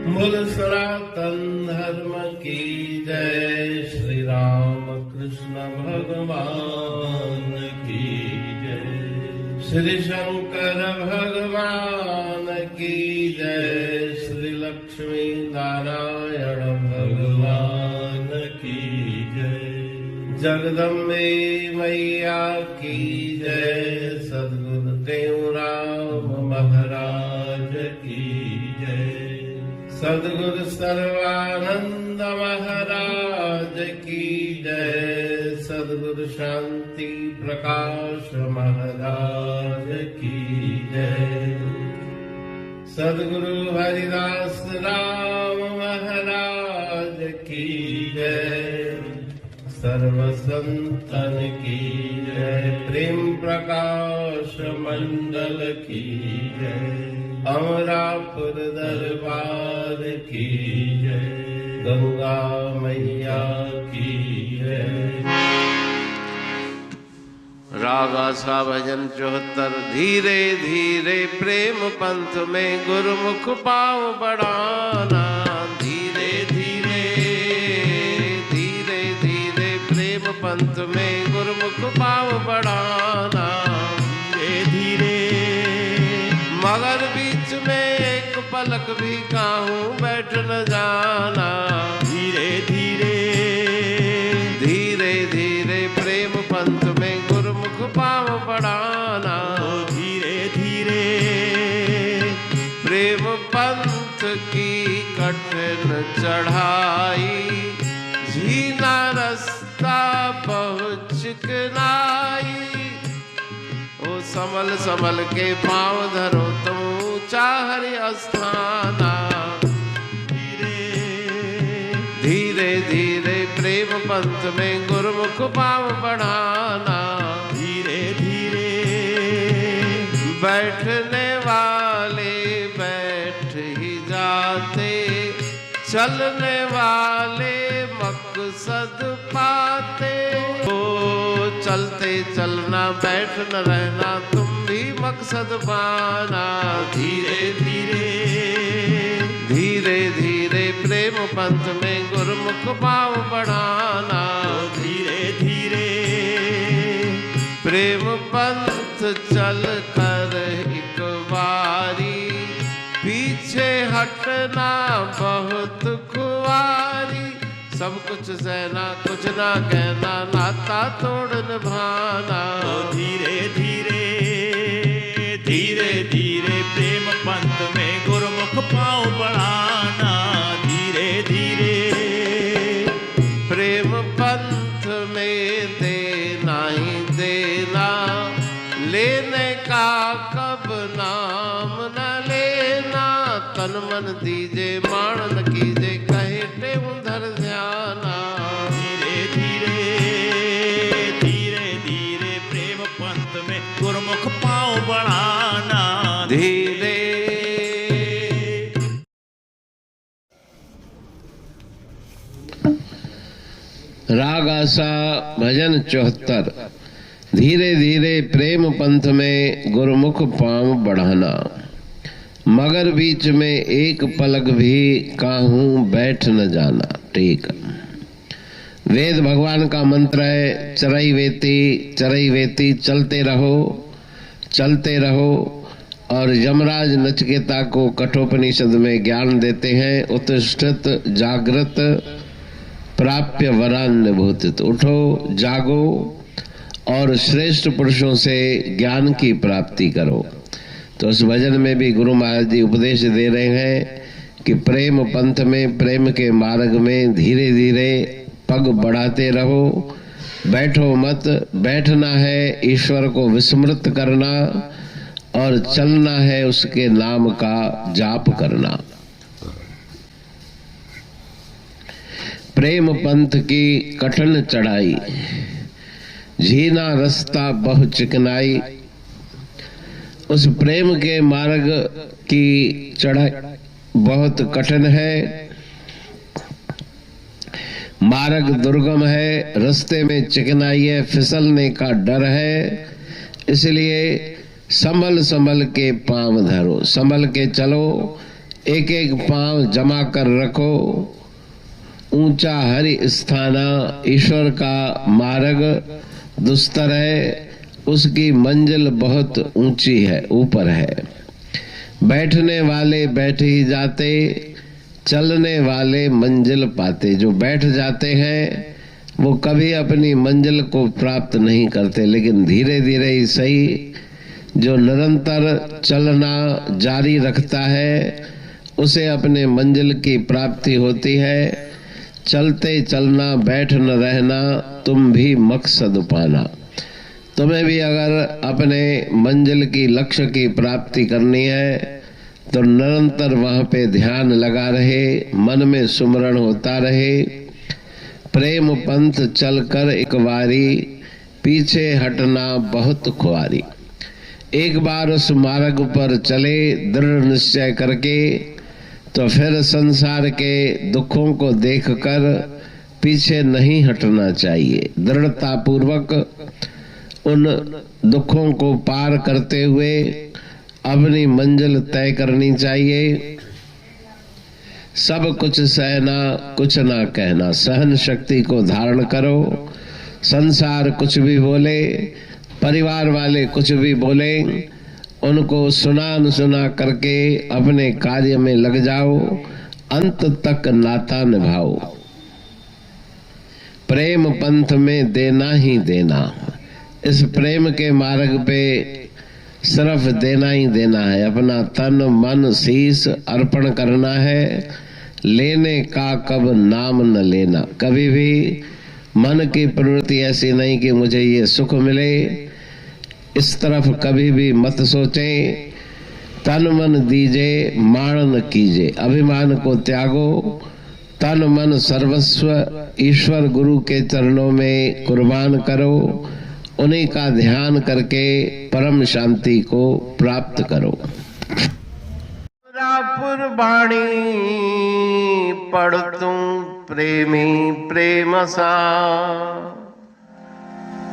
बोल सनातन धर्म की जय, श्री राम कृष्ण भगवान की जय, श्री शंकर भगवान की जय, श्री लक्ष्मी नारायण भगवान की जय, जगदम्बे मैया की जय, सद्गुरुदेव राम महाराज की जय, सद्गुरु सर्वानंद महाराज की जय, सद्गुरु शांति प्रकाश महाराज की जय, सद्गुरु हरिदास राम महाराज की जय, सर्व संतन की जय, प्रेम प्रकाश मंडल की जय, अमरापुर दरबार की जय, गंगा मैया की जय। राग आशा भजन 74। धीरे धीरे प्रेम पंथ में गुरुमुख पाँव बढ़ाना, धीरे धीरे धीरे धीरे प्रेम पंथ में गुरुमुख पाँव बढ़ाना, धीरे धीरे मगर बीच में एक पलक भी काहूं बैठ न जाना, धीरे धीरे धीरे धीरे प्रेम पंथ में गुरुमुख पाँव बढ़ाना, धीरे धीरे प्रेम पंथ की कठिन चढ़ाई, जीना रास्ता बहुत चिकनाई, ओ संभल संभल के पाँव धरो तुम ऊंचा हरि अस्थाना, धीरे धीरे प्रेम पंथ में गुरुमुख पाँव बढ़ाना, धीरे धीरे बैठने वाले बैठ ही जाते, चलने वाले मकसद पाते, ओ चलते चलना बैठ न रहना तुम भी मकसद पाना, धीरे धीरे धीरे धीरे प्रेम पंथ में गुरुमुख पाँव बढ़ाना, धीरे धीरे प्रेम पंथ चल कर एक बारी, पीछे हटना बहुत खुआरी, सब कुछ सहना कुछ ना कहना, नाता तोड़ निभाना, धीरे धीरे धीरे धीरे प्रेम पंथ में गुरुमुख पाँव बढ़ाना, धीरे धीरे प्रेम पंथ में देना ही देना, लेने का कब नाम न लेना, तन मन दीजे मान न कीजे कहे टे उधर ध्याना, धीरे धीरे धीरे धीरे प्रेम पंथ में गुरुमुख पाँव बढ़ाना, धीरे राग आशा भजन 74। धीरे धीरे प्रेम पंथ में गुरुमुख पाँव बढ़ाना, मगर बीच में एक पलक भी काहूं बैठ न जाना। ठीक, वेद भगवान का मंत्र है, चरई वेती चलते रहो। और यमराज नचिकेता को कठोपनिषद में ज्ञान देते हैं, उत्तिष्ठत जागृत प्राप्य वरान्य भूतित, उठो जागो और श्रेष्ठ पुरुषों से ज्ञान की प्राप्ति करो। तो उस भजन में भी गुरु महाराज जी उपदेश दे रहे हैं कि प्रेम पंथ में, प्रेम के मार्ग में धीरे धीरे पग बढ़ाते रहो, बैठो मत। बैठना है ईश्वर को विस्मृत करना और चलना है उसके नाम का जाप करना। प्रेम पंथ की कठिन चढ़ाई, झीना रास्ता बहुत चिकनाई। उस प्रेम के मार्ग की चढ़ाई बहुत कठिन है, मार्ग दुर्गम है, रास्ते में चिकनाई है, फिसलने का डर है। इसलिए संभल संभल के पांव धरो, संभल के चलो, एक एक पांव जमा कर रखो। ऊंचा हरि स्थाना, ईश्वर का मार्ग दुस्तर है, उसकी मंजिल बहुत ऊंची है, ऊपर है। बैठने वाले बैठ ही जाते, चलने वाले मंजिल पाते। जो बैठ जाते हैं वो कभी अपनी मंजिल को प्राप्त नहीं करते, लेकिन धीरे धीरे ही सही जो निरंतर चलना जारी रखता है उसे अपने मंजिल की प्राप्ति होती है। चलते चलना, बैठ न रहना, तुम भी मकसद पाना। तुम्हें भी अगर अपने मंजिल की, लक्ष्य की प्राप्ति करनी है तो निरंतर वहां पे ध्यान लगा रहे, मन में सुमरण होता रहे। प्रेम पंथ चलकर एक बारी, पीछे हटना बहुत खुआरी। एक बार उस मार्ग पर चले दृढ़ निश्चय करके तो फिर संसार के दुखों को देखकर पीछे नहीं हटना चाहिए। दृढ़ता पूर्वक उन दुखों को पार करते हुए अपनी मंजिल तय करनी चाहिए। सब कुछ सहना, कुछ ना कहना। सहन शक्ति को धारण करो। संसार कुछ भी बोले, परिवार वाले कुछ भी बोले, उनको सुना न सुना करके अपने कार्य में लग जाओ, अंत तक नाता निभाओ। प्रेम पंथ में देना ही देना। इस प्रेम के मार्ग पे सिर्फ देना ही देना है। अपना तन मन शीश अर्पण करना है। लेने का कब नाम न लेना। कभी भी मन की प्रवृत्ति ऐसी नहीं कि मुझे ये सुख मिले, इस तरफ कभी भी मत सोचें। तन मन दीजे, माण न कीजे। अभिमान को त्यागो। तन मन सर्वस्व ईश्वर गुरु के चरणों में कुर्बान करो। उन्हीं का ध्यान करके परम शांति को प्राप्त करो। पुरबाणी पढ़तूं प्रेमी प्रेम सा,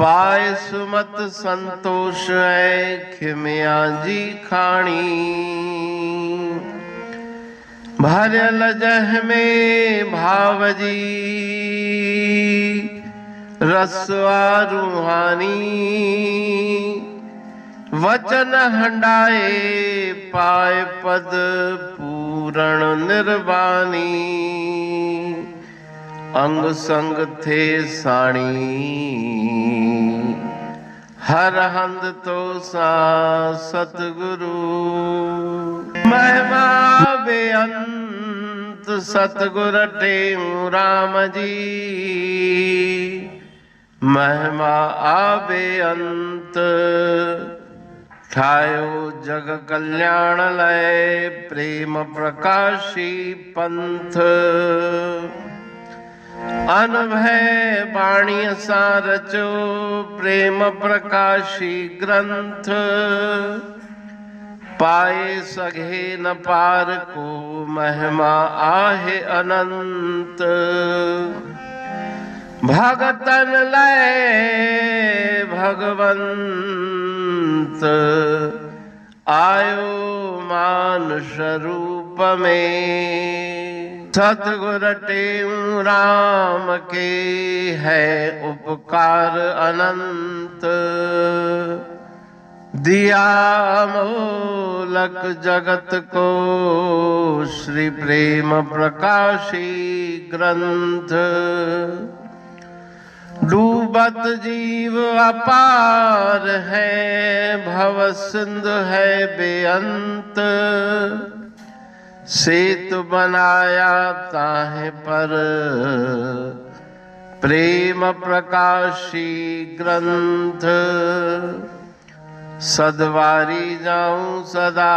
पाए सुमत संतोष है खिमिया जी खाणी। भरल जह में भाव जी रसवा रूहानी। वचन हंडाए पाए पद पूरण निर्वाणी। अंग संग थे साणी हर हंद तो सा सतगुरु। महिमा बेअंत सतगुर टेऊ राम जी। महिमा आबे अंत ठायो जग कल्याण लय। प्रेम प्रकाशी पंथ अनभय बाणी सारचो। प्रेम प्रकाशी ग्रंथ पाए सघे न पार को। महिमा आहे अनंत भगतन लय भगवंत। आयो मानुष रूप में। सतगुर टेऊ राम के है उपकार अनंत। दिया मोलक जगत को श्री प्रेम प्रकाशी ग्रंथ। डूबत जीव अपार है भव सिंधु है बेअंत। सेतु बनाया ताहे पर प्रेम प्रकाशी ग्रंथ। सदवारी जाऊं सदा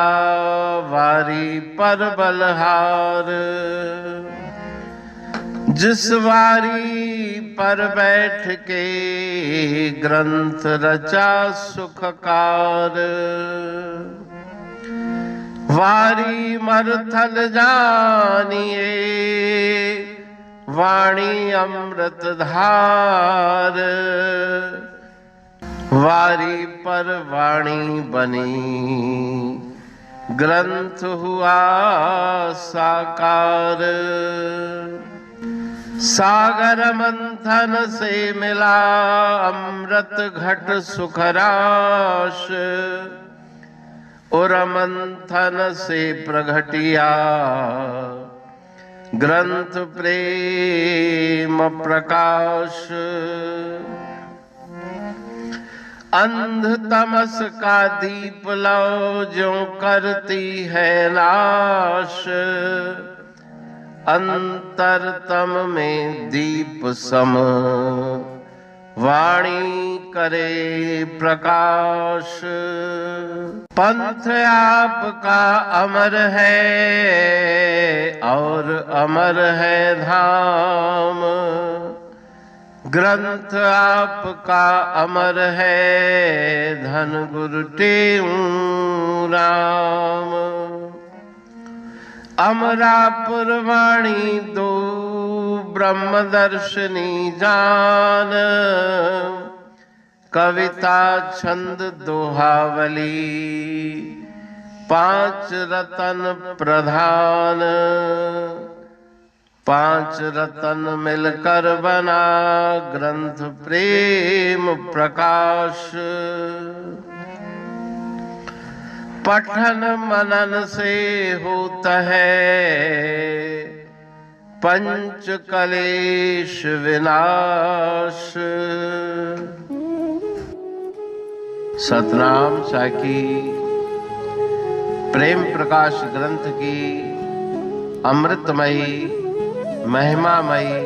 वारी पर बलहार। जिस वारी पर बैठ के ग्रंथ रचा सुखकार। वारी मरथल जानिए वाणी अमृत धार। वारी पर वाणी बनी ग्रंथ हुआ साकार। सागर मंथन से मिला अमृत घट सुखराश, और मंथन से प्रगटिया ग्रंथ प्रेम प्रकाश। अंध तमस का दीप लो जो करती है नाश, अंतरतम में दीप सम वाणी करे प्रकाश। पंथ आपका अमर है और अमर है धाम, ग्रंथ आपका अमर है धन गुरु टेऊ राम। अमरापुर वाणी दो ब्रह्मदर्शनी जान, कविता छंद दोहावली पांच रतन प्रधान। पांच रतन मिलकर बना ग्रंथ प्रेम प्रकाश। पठन मनन से होता है पंच कलेश विनाश। सतनाम साखी प्रेम प्रकाश ग्रंथ की अमृतमयी महिमामयी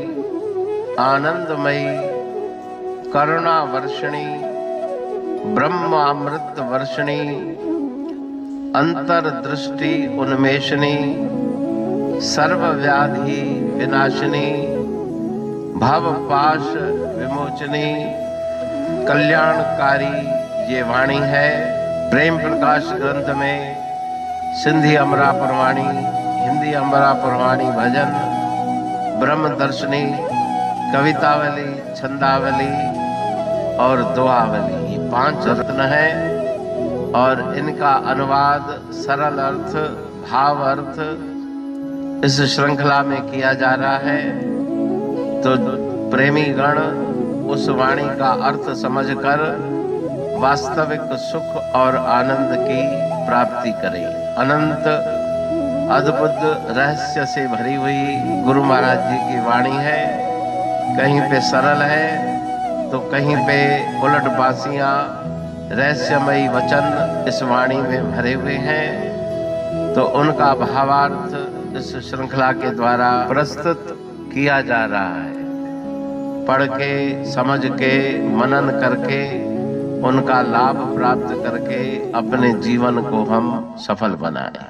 आनंदमयी करुणा वर्षिणी ब्रह्म अमृत वर्षिणी अंतर्दृष्टि उन्मेषणी सर्व व्याधि विनाशिनी भव पाश विमोचनी कल्याणकारी ये वाणी है। प्रेम प्रकाश ग्रंथ में सिंधी अमरापुर वाणी, हिंदी अमरापुर वाणी भजन, ब्रह्म दर्शनी, कवितावली, छंदावली और दुआवली, ये पांच रत्न हैं और इनका अनुवाद सरल अर्थ भाव अर्थ इस श्रृंखला में किया जा रहा है। तो प्रेमी गण उस वाणी का अर्थ समझकर वास्तविक सुख और आनंद की प्राप्ति करें। अनंत अद्भुत रहस्य से भरी हुई गुरु महाराज जी की वाणी है। कहीं पे सरल है तो कहीं पे उलट बासियां रहस्यमयी वचन इस वाणी में भरे हुए हैं। तो उनका भावार्थ इस श्रृंखला के द्वारा प्रस्तुत किया जा रहा है। पढ़ के समझ के मनन करके उनका लाभ प्राप्त करके अपने जीवन को हम सफल बनाएं।